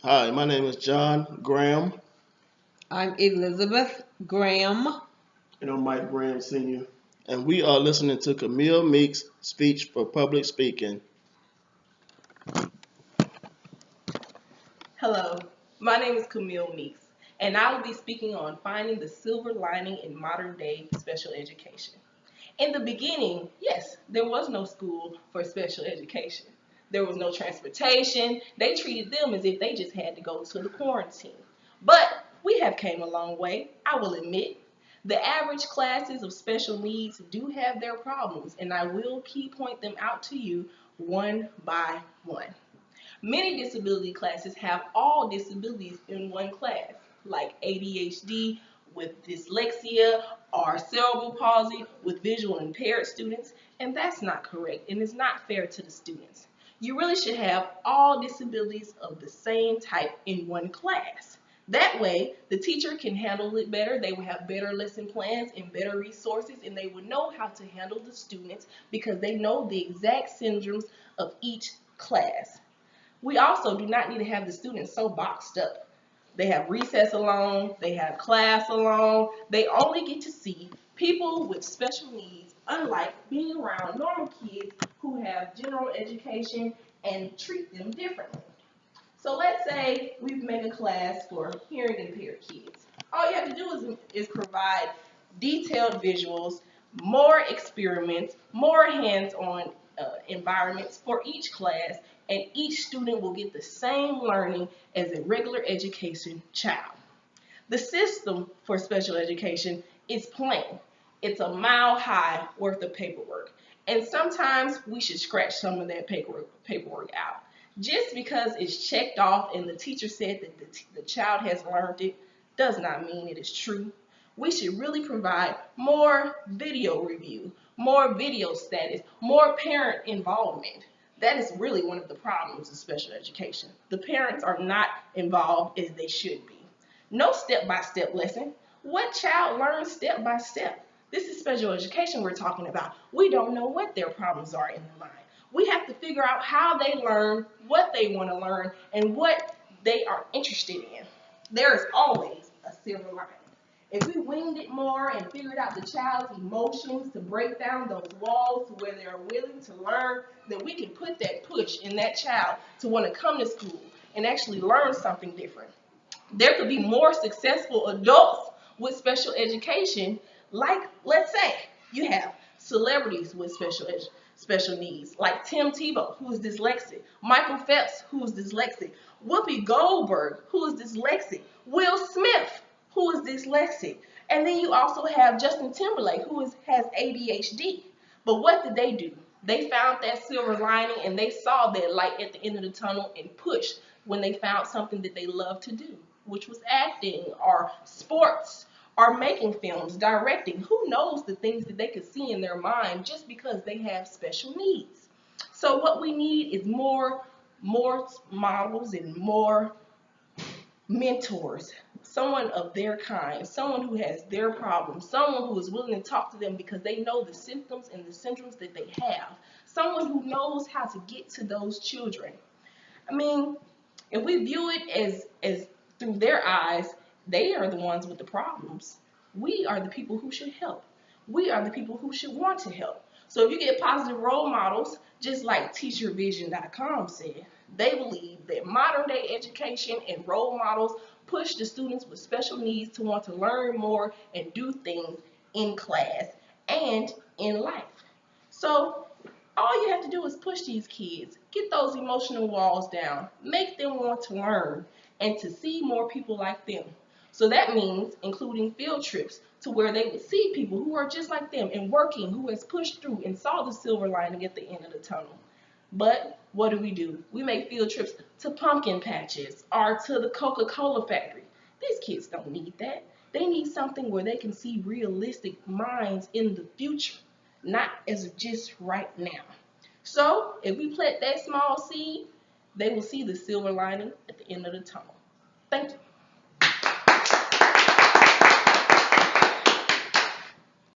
Hi, my name is John Graham, I'm Elizabeth Graham. and I'm Mike Graham Sr., and we are listening to Camille Meeks' speech for public speaking. Hello, my name is Camille Meeks, and I will be speaking on finding the silver lining in modern day special education. In the beginning, yes, there was no school for special education. There was no transportation. They treated them as if they just had to go to the quarantine. But we have came a long way, I will admit. The average classes of special needs do have their problems, and I will key point them out to you one by one. Many disability classes have all disabilities in one class, like ADHD with dyslexia or cerebral palsy with visual impaired students, and that's not correct and it's not fair to the students. You really should have all disabilities of the same type in one class. That way, the teacher can handle it better, they will have better lesson plans and better resources, and they will know how to handle the students because they know the exact syndromes of each class. We also do not need to have the students so boxed up. They have recess alone, they have class alone, they only get to see people with special needs, unlike being around normal kids who have general education and treat them differently. So let's say we've made a class for hearing impaired kids. All you have to do is provide detailed visuals, more experiments, more hands-on environments for each class, and each student will get the same learning as a regular education child. The system for special education is plain. It's a mile high worth of paperwork. And sometimes we should scratch some of that paperwork out. Just because it's checked off and the teacher said that the child has learned it does not mean it is true. We should really provide more video review, more video status, more parent involvement. That is really one of the problems of special education. The parents are not involved as they should be. No step-by-step lesson. What child learns step by step? This is special education we're talking about. We don't know what their problems are in their mind. We have to figure out how they learn, what they want to learn, and what they are interested in. There is always a silver lining. If we winged it more and figured out the child's emotions to break down those walls to where they're willing to learn, then we can put that push in that child to want to come to school and actually learn something different. There could be more successful adults with special education, like let's say you have celebrities with special needs, like Tim Tebow, who is dyslexic, Michael Phelps, who is dyslexic, Whoopi Goldberg, who is dyslexic, Will Smith, who is dyslexic, and then you also have Justin Timberlake, who has ADHD. But what did they do? They found that silver lining and they saw that light at the end of the tunnel and pushed when they found something that they loved to do, which was acting or sports or making films, directing. Who knows the things that they could see in their mind just because they have special needs. So what we need is more models and more mentors, someone of their kind, someone who has their problems, someone who is willing to talk to them because they know the symptoms and the syndromes that they have, someone who knows how to get to those children. I mean, if we view it as through their eyes, they are the ones with the problems. We are the people who should help. We are the people who should want to help. So if you get positive role models, just like teachervision.com said, they believe that modern day education and role models push the students with special needs to want to learn more and do things in class and in life. So all you have to do is push these kids, get those emotional walls down, make them want to learn and to see more people like them. So that means including field trips to where they would see people who are just like them and working, who has pushed through and saw the silver lining at the end of the tunnel. But what do? We make field trips to pumpkin patches or to the Coca-Cola factory. These kids don't need that. They need something where they can see realistic minds in the future, not as of just right now. So if we plant that small seed, they will see the silver lining at the end of the tunnel. Thank you.